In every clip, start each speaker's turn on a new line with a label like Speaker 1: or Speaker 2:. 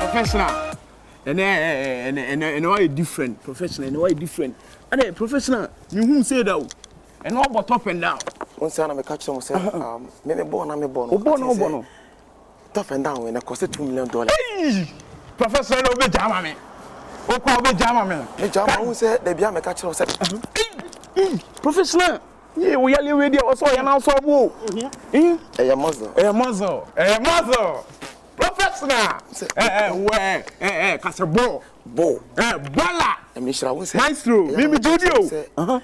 Speaker 1: professional. And why different professional? And why different? And a professional, you who say that, and all but up and down.
Speaker 2: One son of a catch on say, maybe born, I'm a born,
Speaker 1: bono.
Speaker 2: Tough and down when I cost $2 million.
Speaker 1: Professor, no be jamame. O ko be jamame.
Speaker 2: The jama who said they be a catch on said,
Speaker 1: professional. Yeah, we are ready also and also wo.
Speaker 2: A muzzle.
Speaker 1: Professional. Where cause bo. Bala.
Speaker 2: Misha who said,
Speaker 1: maestro, Mimi Jodio.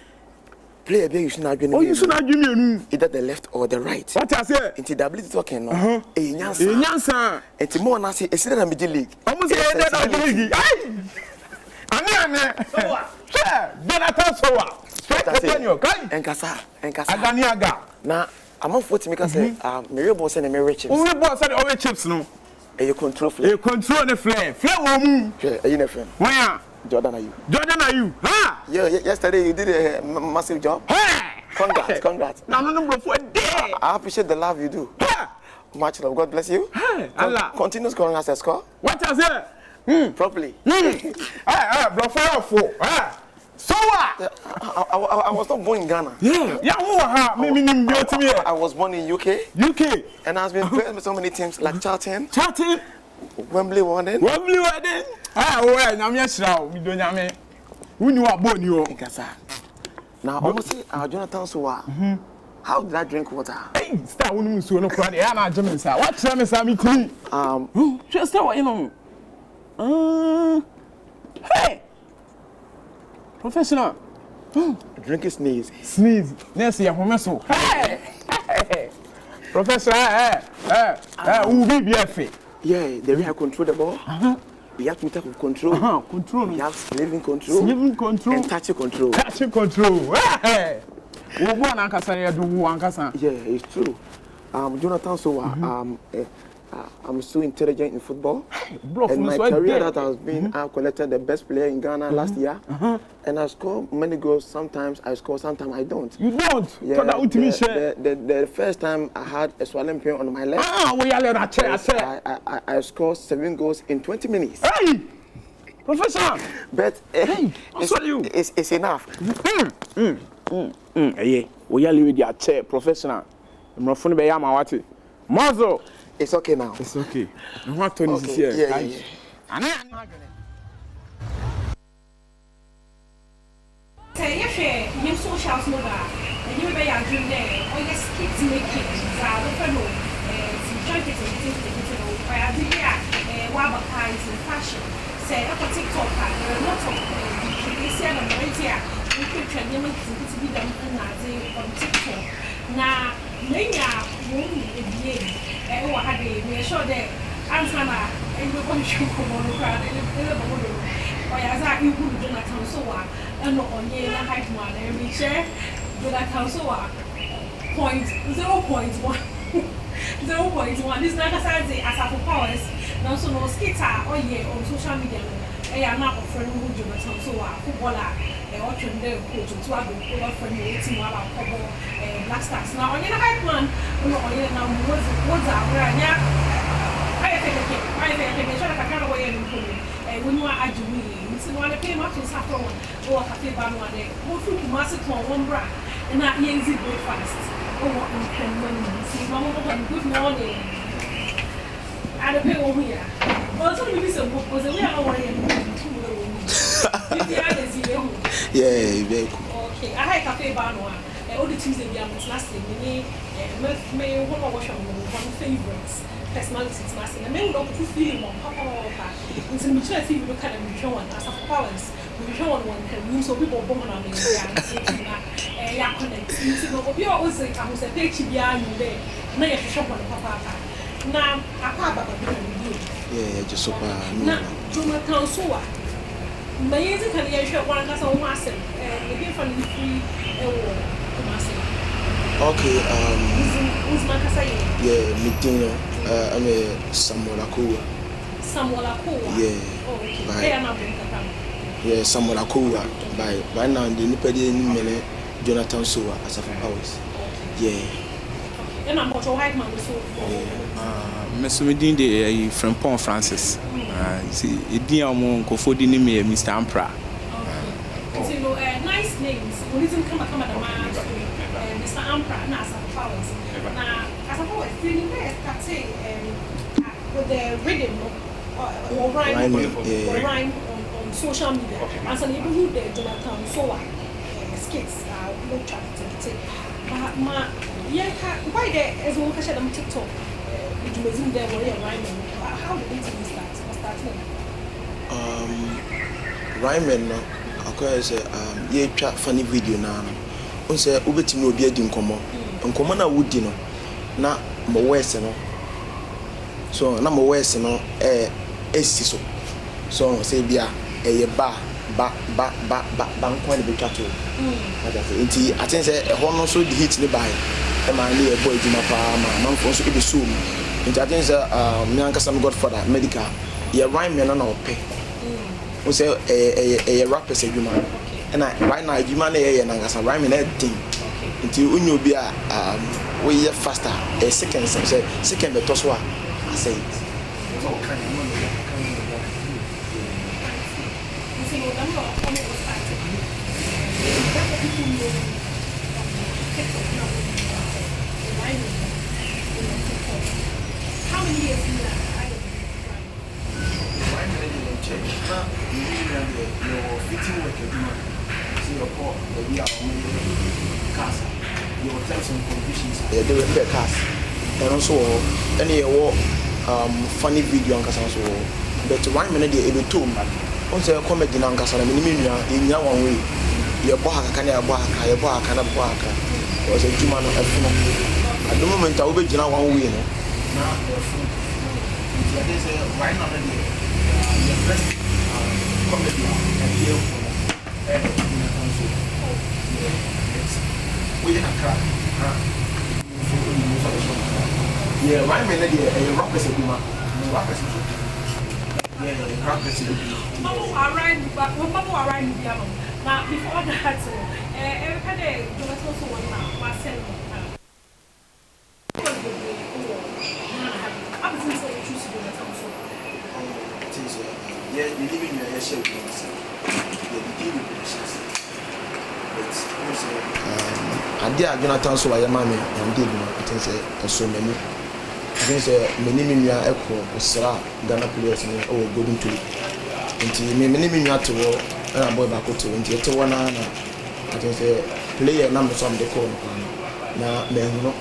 Speaker 2: Play a big you should not do.
Speaker 1: Oh, you should not do
Speaker 2: either the left or the right.
Speaker 1: What I say?
Speaker 2: Into the ability talking. Nyansa. It's more nasty. It's in the middle league.
Speaker 1: I'm saying that league.
Speaker 2: And Kasa. Now, I'm on foot to say, Mary Boss and Mary Chips.
Speaker 1: Only boss and all chips, no.
Speaker 2: You control flare.
Speaker 1: You control the flare. Flare woman.
Speaker 2: You friend.
Speaker 1: Where?
Speaker 2: Jordan, are you?
Speaker 1: Huh?
Speaker 2: Yeah, yesterday you did a massive job.
Speaker 1: Hey!
Speaker 2: Congrats.
Speaker 1: No, for a day.
Speaker 2: I appreciate the love you do. Much love. God bless you.
Speaker 1: Hey, Allah.
Speaker 2: Continue scoring as a score.
Speaker 1: What I say?
Speaker 2: Properly.
Speaker 1: Bro, four. So what?
Speaker 2: I was not born in Ghana.
Speaker 1: Yeah,
Speaker 2: I was born in UK. And I've been playing with so many teams like Charlton. Wembley Warden.
Speaker 1: Well, I'm yes now. We don't have me. We knew about you.
Speaker 2: Now, obviously, Jonathan Sowa. How did I drink water?
Speaker 1: Hey, start when you saw no crowd. I'm not German, sir. What time is I clean? Just what you know. Hey, professional.
Speaker 2: Drink sneeze.
Speaker 1: Next year, hey, professor. Who be BFA?
Speaker 2: Yeah, the way I control the ball. We have meter control. We have living control. And touch control.
Speaker 1: Hey!
Speaker 2: Yeah, it's true. Jonathan Sowa, I'm so intelligent in football. And my career that has been, I've collected the best player in Ghana last year. And I score many goals. Sometimes I score, sometimes I don't.
Speaker 1: You don't?
Speaker 2: Yeah, the first time I had a swollen pain on my leg. I scored 7 goals in 20 minutes.
Speaker 1: Hey! Professor!
Speaker 2: But it's enough.
Speaker 1: Hey, we are living your chair, professional. I'm not funny by Yamawati. Muzzle!
Speaker 2: It's okay now.
Speaker 1: It's okay. And what Tony is here?
Speaker 2: Yeah.
Speaker 3: You social media, and you may have dreamed there, or your skits making, fashion. Say, up a TikTok, there are lots of you could train them to be done on TikTok. Now, many are and what had they sure that Ansana and you're going to shoot from on the crowd or as I you could do not counsel and not on ye and height one every share do not counsel 0.1 this is not a size as Asafo powers now so no skater or ye on social media. I am not a friend who do not counsel footballer. Or to the coach to have a friend waiting while I cover Black Stars. Now, on your high plan, now what's out there? I think sure that I can't away and when you are at me, it's one of the much is after one or a cafe ban one day. More food to massacre one bra and not easy breakfast. Oh, what you can see, Mama, good morning. I don't pay over here. But some of these because we are away.
Speaker 2: Yeah, very cool.
Speaker 3: Okay, I had cafe bar one. All the Tuesday we are last thing. May one favorites personalities last thing. I may not put film on Papa. It's a mature TV look at a one as a powers. We show one can use so people born on the yeah, connect. We always say I was a page behind you there. Now you shop on Papa. Now, I Papa
Speaker 2: yeah, just so
Speaker 3: now, Jonathan Sowa. My easy can share one as a massive and give from the free
Speaker 2: okay,
Speaker 3: who's Makasai?
Speaker 2: Yeah, meeting I'm a Samolakua.
Speaker 3: Yeah.
Speaker 2: Yeah, Samolakua by now the Nipadi in Jonathan Sowa as a house. Yeah.
Speaker 3: And I'm not a white man, so
Speaker 4: Mesumidin de Frimpong Francis. See, Idiamo Kofodi name Mr. Ampra.
Speaker 3: Okay. So, nice names. We didn't come at the man, Mr. Ampra, and Asafo. Now, Asafo is feeling best, with the rhythm or rhyme on social media. As an neighborhood, Jonathan, so skits look traffic. But why there is one question on TikTok? How did it start?
Speaker 2: Rhyming no akoya say ye twa funny video na no on say ubetimi obi adi nkomo na wudi no na mo wese no so na mo wese no esi so say bia ye ba nkwa de betwa to nti aten say e ho no so the hit ne bai e ma ne e boy dina pa ma manfo so e be so nti aten say me ankasa me godfather medical ye rhyme me na ope we say a rapper say juma and right now juma na ye na ngasa rhyme na thing nti unyo bi a we ye faster a second say second be to so a say
Speaker 3: how many years do you have?
Speaker 2: Your fitting work see your poor maybe our cars your terms and conditions they will cars and also any funny video and so but 1 minute they able to also comedy na nkasa na minimum ya one way your boy can ya boy can was a juma no efuno at the moment I will be jina one way no na efuno they say right now the best comedy and here we in a crack yeah right man a rock is a good man rock is yeah rock is a good
Speaker 3: now before that every kind of Jonathan also one now was selling
Speaker 2: yeah, you live in your shell. And there, Jonathan, so I am mammy, and did not say so many. I think many million echo, Sarah, Ghana players, or going to it. Many million to war, and I'm boy back to into one. I think say player numbers on the corner. Now, men,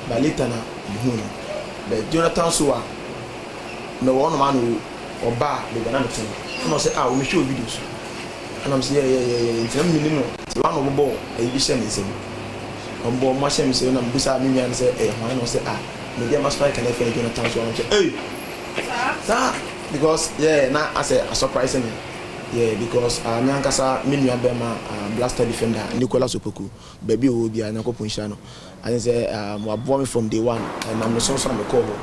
Speaker 2: by later now, but Jonathan, so no one man who. Or bar the banana thing. And I say, we show videos. And I'm saying, yeah, it's a minimum. It's one of the ball, a vision is in. On board my shame, saying, I'm beside me and say, hey, why not say, maybe I must strike and I feel Jonathan. So I'm saying, hey, sir, because, yeah, now I say, a surprise me. Yeah, because Nyankasa, Minya Bema, blaster defender, Nicolas Opoku, baby will be a Nako Punshano. And say, we're born from day one, and I'm the son of the cover.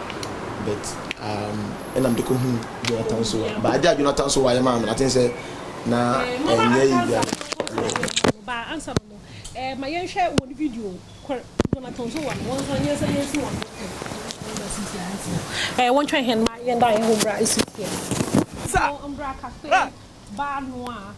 Speaker 2: But and I'm the cool Jonathan so but I did Jonathan so I man I think say na
Speaker 3: ba answer no my young share one video Jonathan so one year say yes one one try hand my and I home right is here so umbra cafe bar noir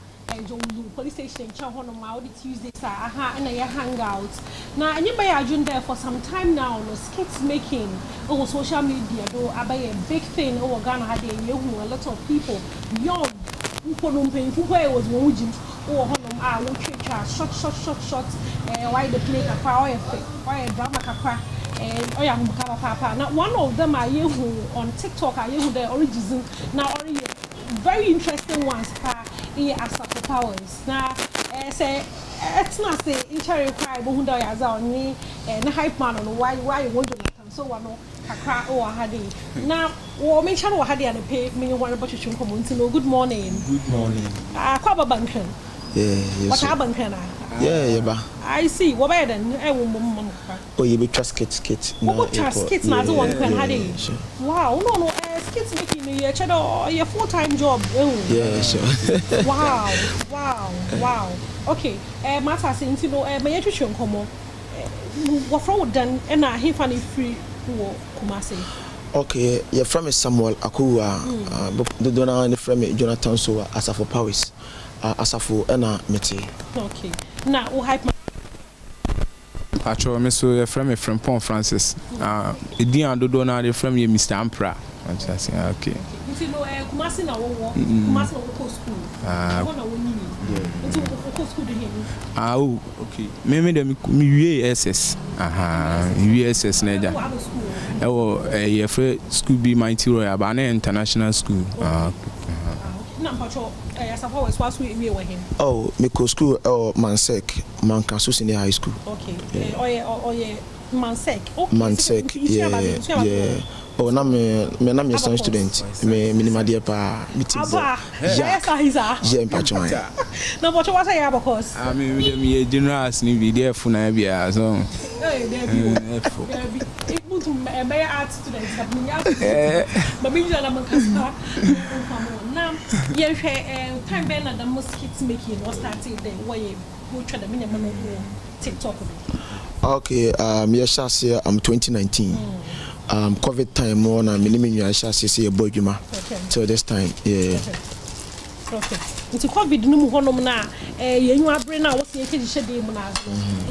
Speaker 3: police station Tuesday and I hang out. Now anybody are there for some time now, no skits making over social media though about a big thing over Ghana had a lot of people young who was moving or short why the play a power why a drama capa and oh yeah papa. Now one of them are you on TikTok are you the origins now very interesting ones Asafo powers. Now, say it's not say interior cry, but who die as on me and hype man on why you want Jonathan so one cry or hadi. Now, or make sure hadi and pay me one about you come on to know good morning.
Speaker 2: Good morning.
Speaker 3: Kwaba bankan.
Speaker 2: Yeah,
Speaker 3: what happened can
Speaker 2: yeah,
Speaker 3: I see. What better than I will
Speaker 2: oh, you be trust skits.
Speaker 3: What skits now? The one can hadi. Wow, no, skits making your full-time job.
Speaker 2: Yeah, sure.
Speaker 3: Wow. Okay, matter since you know, my education come on. What from done and I have any free Kumasi.
Speaker 2: Okay, your friend is Samuel Akuwa. The donor and the friend Jonathan Sowa, Asafo Powers, Asafo Ena Mete.
Speaker 3: Okay. Now, who hype my
Speaker 4: Pacho, me so your friend from Pont Francis. Edian do donor the friend Mr. Ampra. Okay.
Speaker 3: You know, Kumasi na wo, Kumasi na wo school. One woni ni. Nti wo school de him.
Speaker 4: Oh, okay. Me dem me USS. USS na ja. Your friend school be Mighty Royal, but na international school.
Speaker 3: Na Pacho, Asafo was what we with him.
Speaker 2: Oh, me go school Mansek, Mankasu Senior High School.
Speaker 3: Okay. Mansek.
Speaker 2: Mansek. Yeah. Oh, na me some student. Me minimum dear pa.
Speaker 3: Yeah,
Speaker 2: Pacho.
Speaker 3: Na Pacho what say because?
Speaker 4: I mean, me generous ni be there for na bia so.
Speaker 3: It to my art students have me. But me na Mankasa. Now, yeah, time ben na the most kids making was starting the way we try the minimum TikTok.
Speaker 2: Okay, yes, I'm 2019. COVID time more na minimum you shall say a boy juma. So this time, yeah.
Speaker 3: Okay. Into COVID no mu honom na yenyu abre na wo se yake hye mu na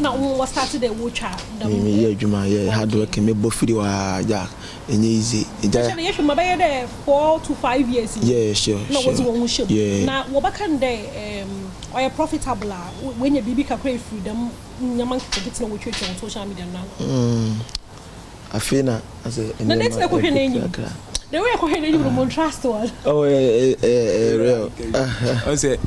Speaker 3: na wo started the watch
Speaker 2: yeah juma yeah hard work me bo free wa ja enye easy ja
Speaker 3: you should be there 4 to 5 years
Speaker 2: yeah sure
Speaker 3: no was one show
Speaker 2: yeah
Speaker 3: na wo baka nde or profitable when you bibi kakra freedom nyaman kete na wo twetwe on social media na
Speaker 2: afina as a
Speaker 3: na next na ko hwe na enyi the way I go ahead and you trust one.
Speaker 2: Oh, real.
Speaker 4: I say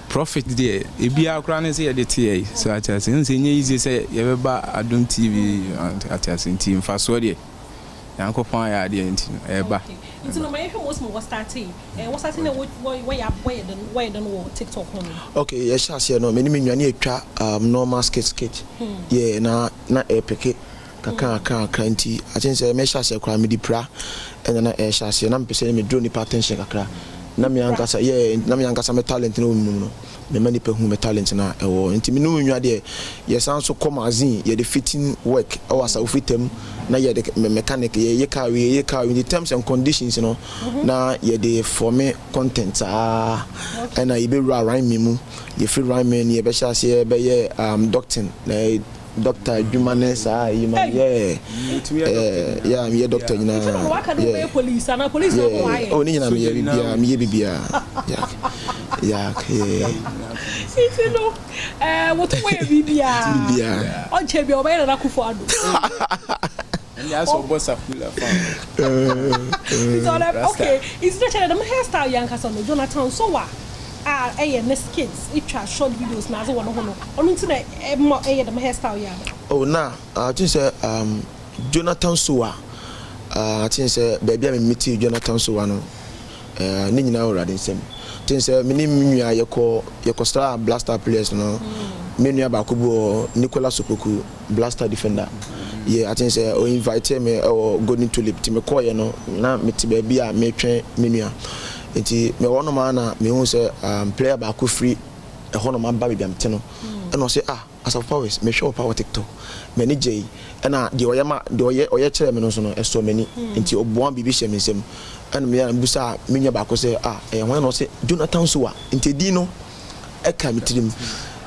Speaker 4: profit there. If you are crying, say the TA. So I just say easy. Say you have Adom TV and I just team fast sorry. Uncle Pine idea into eba.
Speaker 3: It's no matter what's starting. What's starting? Why don't TikTok no?
Speaker 2: Okay, yes, I say no. Many you try normal skate. Yeah, na epic. Kaka nti I think say me share kwa me di pra and na share na mpese me drone pa attention kakra na me ankasa na me ankasa me talent na omum no me mani pe hu me talent na ewo nti me no nwa de yes so come azin ye the fitting work or asa fitem na ye the mechanic ye car in the terms and conditions no na ye the for me content and na ye be rhyme me mu ye free rhyme me ye be share say be ye doctor na Doctor Jumanesa, yeah, I'm a doctor. You know,
Speaker 3: what can you police and police?
Speaker 2: Oh, me, Bibia. Yeah.
Speaker 3: See, you know, what way, Bibia? On Chebio, where I could for.
Speaker 4: Yes, what's up?
Speaker 3: Okay, it's not a hairstyle, young cousin, Jonathan. So what? Next kids, it short videos now. So on internet, the hairstyle.
Speaker 2: Oh, now I think Jonathan Sowa. I think baby, I'm meeting Jonathan Sowa. No, Nina already same. Think many you call star blaster players. No, many Bakubo, Nicolas Supoku, blaster defender. Yeah, I think or invite me or going to lip to me call you know. Now meet baby, I may train many. Enti me wono ma na me hu se player ba ko free e hono ma ba biam te no e no say Asafo Powers me show power TikTok me ni jey e na de oye kire me no so no e so mani enti oboan bibi hye me nsem and me na busa me nya ba ko say e ho no say Jonathan Sowa enti di no e ka me tirim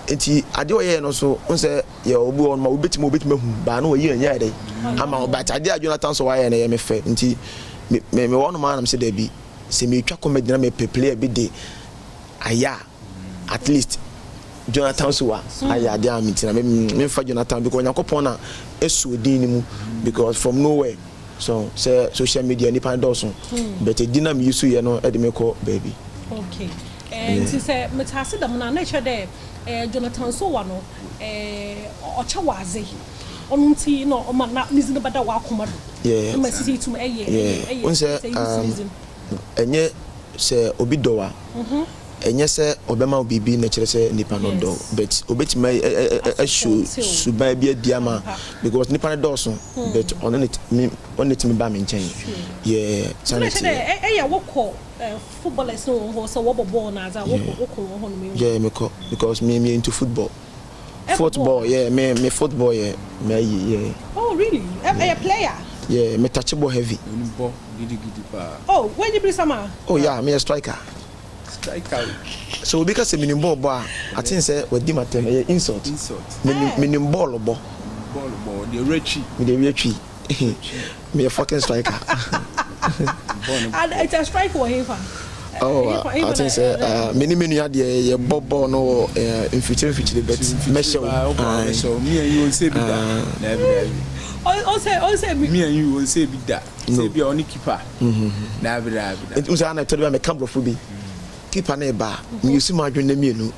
Speaker 2: enti ade oye no so un say ye obu on ma obetime hu ba na oyi anya dey ama ba ade Jonathan Sowa ye na ye me fe enti me wono ma na me say da bi se me twa comedy na me player bi de aya at least Jonathan Sowa aya de amiti na me fa Jonathan because Yakopon na esu din ni mu because from nowhere so say social media ni pan doso but e dinam yusu ye no e de me call baby.
Speaker 3: Okay, and say me tase dam na nature there Jonathan Sowa no ocha waze onunti no ma na nizina bada wa akoma do
Speaker 2: yeah
Speaker 3: ma sisi tum
Speaker 2: enye se obi dowa enye se obema obibi na kire se nipa no do but obetima ashu suba bia diama because nipa no do so but on it me ba me nchen yeah sanity
Speaker 3: ya woko footballers no ho so wo ball na za woko ho no me
Speaker 2: yeah because me into football football yeah me football yeah me yeah.
Speaker 3: Oh really? A player?
Speaker 2: Yeah, me touch ball heavy.
Speaker 3: Oh, when you play summer?
Speaker 2: Oh yeah, me a striker. So because me ball, I think say we di matem insult. Me ball.
Speaker 1: The Richie.
Speaker 2: Me a fucking striker.
Speaker 3: And it's a striker or here.
Speaker 2: Oh, I think say many had the ball no in future but measure.
Speaker 1: So me and you will say be that.
Speaker 3: Also,
Speaker 1: me and you will say be that. Say be only keeper.
Speaker 2: It was an I told you I'm a camera for be. Keeper neighbor, you see my dream name,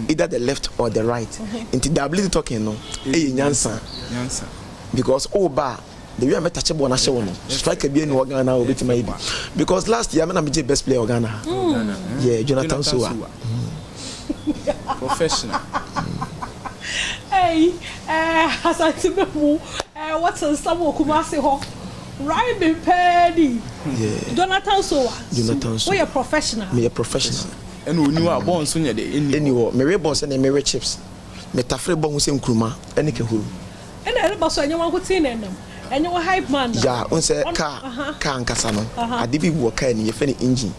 Speaker 2: either the left or the right. Into the ability talking no, Nyansa. Because bar. The way I met touchable on a show, strike a bien Ghana or bit maybe. Because last year I'm the best player of Ghana. Yeah, Jonathan Sua.
Speaker 1: Professional.
Speaker 3: Hey, Asafo, what's on some Kumasi ho? Right, be penny. Yeah. Jonathan Sua. We are professional.
Speaker 2: Me a professional.
Speaker 1: And we knew our born sooner than
Speaker 2: anywhere. Mary boss and Mary chips. Metafre bon same kruma. Any kahuru.
Speaker 3: And I don't know anyone could see them. And you were hype man.
Speaker 2: Yeah, on say car and casano. I did be work in your funny engine.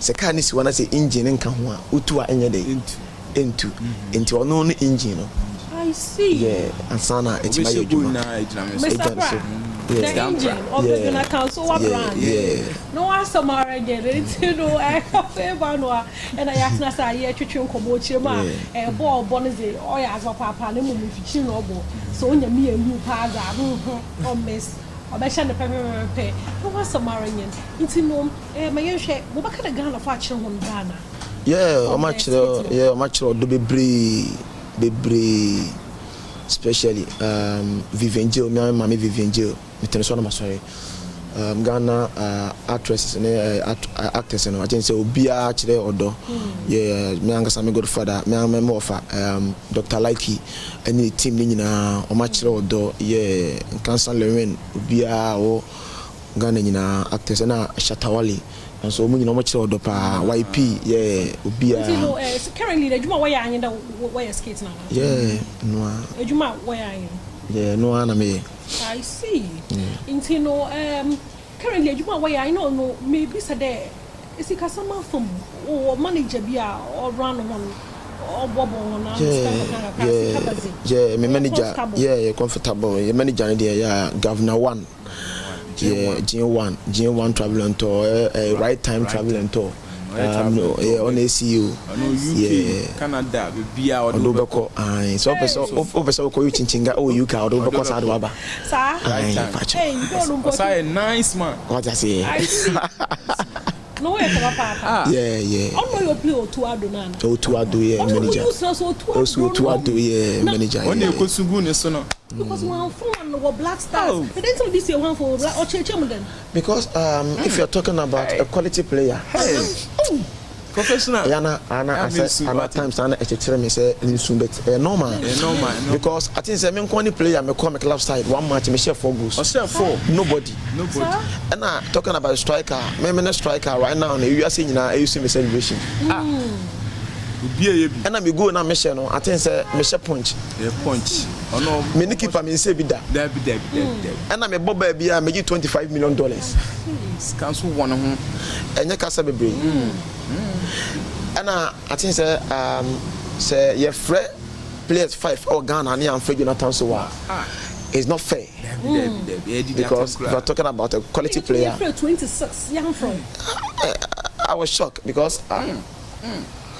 Speaker 2: Say car is when I say engine and can utua any day into a known engine.
Speaker 3: I see.
Speaker 2: Yeah, and Sana, it's my
Speaker 3: the engine of the Ghana Council brand. Yeah. No one summer again. You know, I have a and I asked us a year to Komochima and ball bonnet or as a papa, and if you know, so when me and you pass or miss or mention the pay. No one summer again. It's no, my share. What kind of Ghana faction on Ghana?
Speaker 2: Yeah, much do be especially Vivian Joe, my mommy Vivian Joe. Ghana actresses and actors, and I think so. Be actually odo, yeah. Me anga sami godfather. Me anga me offer Dr. Likey, any team ni na o match odo, yeah. Cancer Lorraine, be o Ghana ni na actors na Shatawali. And so many much odo pa YP, yeah. Be
Speaker 3: currently the Juma why are you why skates now?
Speaker 2: Yeah, no.
Speaker 3: Juma why are you?
Speaker 2: Yeah, no one me.
Speaker 3: I see. Into no currently you why I know maybe said is it customer from or manager bia or run one or bubble on
Speaker 2: yeah, my manager, yeah, comfortable. Your manager there, yeah, Governor one. Yeah, G1 traveling tour, right time traveling tour. On ACU, yeah,
Speaker 1: Canada, be our
Speaker 2: Dobako. So, over Chinga, oh, you can do because I do.
Speaker 3: Sir,
Speaker 1: nice man.
Speaker 2: What I say?
Speaker 3: No,
Speaker 2: yeah.
Speaker 3: I know your play or two Adonana.
Speaker 2: Oh, to Ado, yeah, manager. Also, to Ado, yeah, manager.
Speaker 1: When you go to Gunis,
Speaker 3: because one phone or black stars. They didn't this year one for black or change them.
Speaker 2: Because if you're talking about a quality player,
Speaker 1: professional.
Speaker 2: Anna times Anna me say normal. Because I think I'm one player me come club side one match me share 4 goals.
Speaker 1: Share 4.
Speaker 2: Nobody. And talking about striker, me striker right now you are seeing now you see me celebration. And I go na me share no I think say me share punch.
Speaker 1: Punch.
Speaker 2: Me ni keeper me say be that. And I me boba bia me give $25 million.
Speaker 1: Cancel one ho.
Speaker 2: Enye kasa bebre. And I think say your friend players 5 or Ghana and Fred Jonathan Sowa. It's not fair. Because we're talking about a quality player.
Speaker 3: 26 young from.
Speaker 2: I was shocked because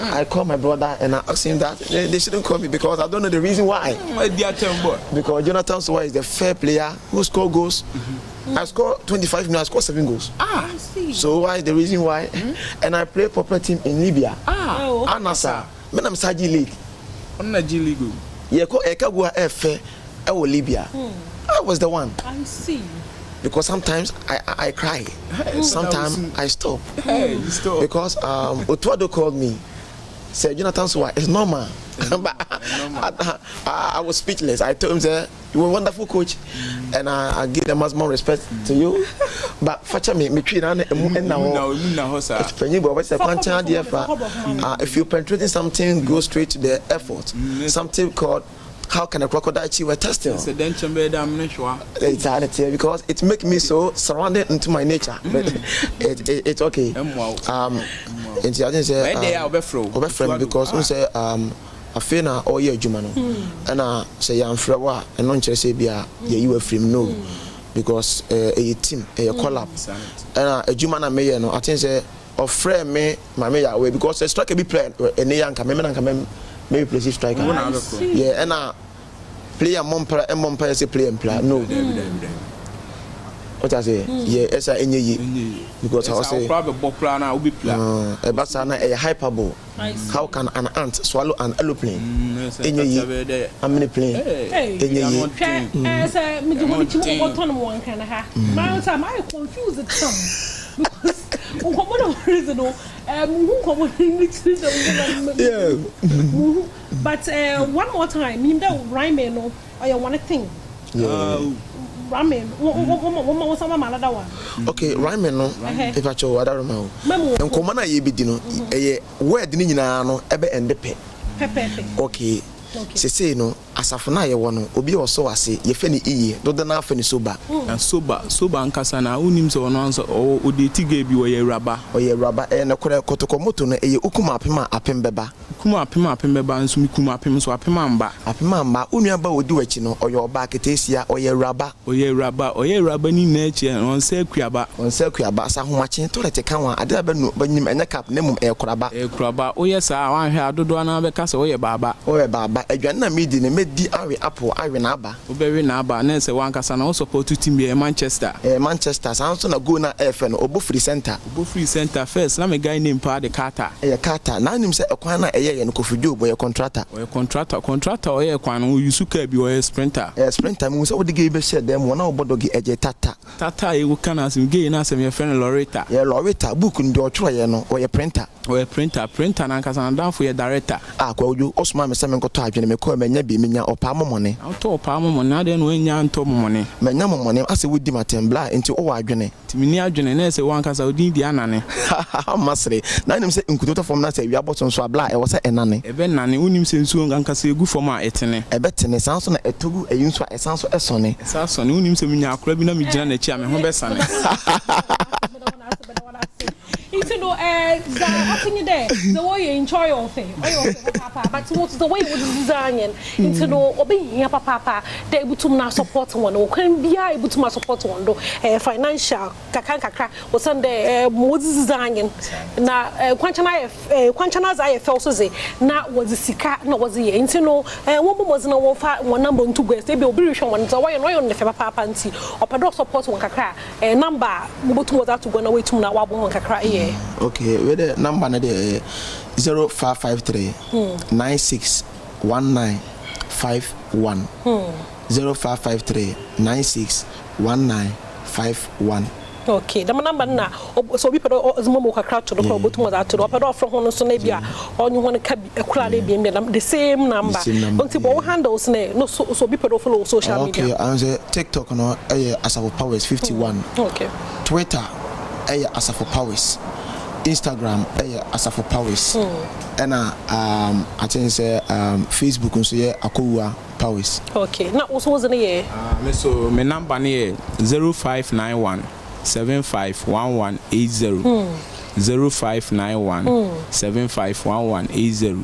Speaker 2: I called my brother and I asked him that they shouldn't call me because I don't know the reason why. Because Jonathan Sowa is the fair player who scored goals. I scored 25 minutes, I scored 7 goals.
Speaker 3: I see.
Speaker 2: So why is the reason why? And I play proper team in Libya. Anasa. Men am Saji League.
Speaker 1: On the G League.
Speaker 2: Yeah, ko Ekagua F Libya. I was the one.
Speaker 3: I see.
Speaker 2: Because sometimes I cry. Sometimes I stop. Because Otuado called me. Said Jonathan Sowa, it's normal. I was speechless. I told him that you were a wonderful coach, and I give them much more respect to you. But if you penetrating something, go straight to the effort. Something called how can a crocodile chew a testing? Because it makes me so surrounded into my nature. But it's okay. It's I didn't say over because we say I feel now all year Jumano and I say I'm frawa and non say be you were free no because a team a collab and a Jumana may no I think say or frame me my mayor way because a striker be playing and young can maybe play striker yeah and play a mumper and mumper say play and play no what I say yeah it's a because I was say a basana a hyperbole. How can an ant swallow an aeroplane? How many planes?
Speaker 3: I confuse the tongue but one more time, you know, rhyme no, I want to think. Ramen,
Speaker 2: okay, ramen no. If I show, I don't know. And Komana Yebidino, a word in no, ebe and the pe. Okay, say no, Asafo na ye wono, obi also ase, ye feni iye, do the na feni soba.
Speaker 4: And soba and kasana, unim so announcer or uditi gave you a rubber or ye rubber and a kotokomoto, a ukuma pima apembeba. Kuma pima apembeba and sumikuma pim so apimamba. Apimamba, unyaba would do it, you know, or your back at Asia or ye rubber or ye rubber in nature and on Sequiaba, so much into the Tekawa, I did but him and a cap, name air crabba, oh yes, I had to do another castle or a baba, a granna meeting. Di Ari Apple, Iron Abba, very Naba, Nancy Wankas, and also put to me a Manchester. Manchester sounds on a Guna FN or Buffree Center. Buffree Center first, I'm a guy named Paddy Carter. A Carter, now him say a corner a year and coffee do by a contractor. Or a contractor or a quan who you suke or a sprinter. A sprinter moves all the game said them one hour bodogi a tata. Tata, you can ask him gay and ask him your friend Loretta. Yeah, Loretta, book in your troyano or a printer. Or a printer, and Casan down for your director. Ah, well, you Osman Simon got type and make me or palm money. I'll talk palm money, I didn't win yan top money. My number money, I say, would dim at blah into all I journey. Timinia Journey, say one casa di Diana. How must say? Nine say, Incutor from Nasa, we are bottom so blah, I was a nanny. A ben nanny, unim sin soon and can say good for my etene. A betting is sounds on a two, a use a sounds of a sonny. Sasson, unim semina, crabbing me, Janet, Cham, and Besson. You know, happening you there, the way you enjoy your thing, papa, but what's the way you design into no obeying papa, they able to now support one, or can be able to support one, financial, Kakanka, or Sunday, more designing. Now, Quanchana's I felt so say, now was the Sika, no was the internal, and one was no one number two guests, they will be shown so why on the Papa Panty, or Paddock support one Kakra, a number, Mubutu was out to go away to now one Kakra.
Speaker 2: Okay, with the number 0553 961951 0553 961951.
Speaker 3: Okay, the number now. So we put all the Momo Kakra to the Probotum was to the opera from Honosonabia, or you want to be a crowd the same number. Until handles, no, so we put follow social media.
Speaker 2: Okay, I'm the TikTok no Asafo Powers 51. Okay, Twitter. Asafo Powers, Instagram, Asafo Powers, and I think say Facebook and say Akowa Powers. Okay, now also was in the year. So my number near 0591 751180. 0591 751180.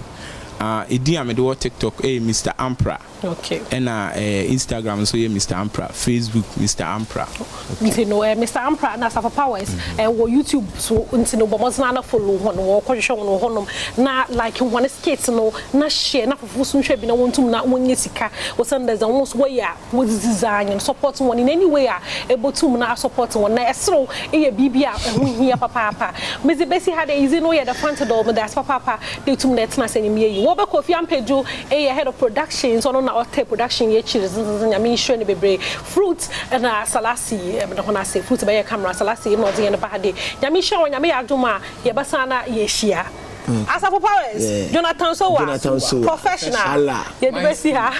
Speaker 2: Idi amedo TikTok Mr. Ampra. Okay. And Instagram so Mr. Ampra, Facebook Mr. Ampra. Okay. You know Mr. Ampra na Asafo Powers YouTube so until no bomo na follow one or question no honom na like one skate no na share na fufu nhwe bi na wontum na wonye sika wo send there's almost way with design and support one in any way able to na support one na esro bibia ho hia papa mezi besi had easy no the front door but that's papa they tum net na senim ye wo be Kofi Ampeju head of production so na ote production ye chiri nyame hwe ne bebre fruit na salasi na hona say fruit be camera salasi no de ne bahade nyame hwe nyame adoma ye basana ye hia Asafo Powers Jonathan so professional ye de besi ha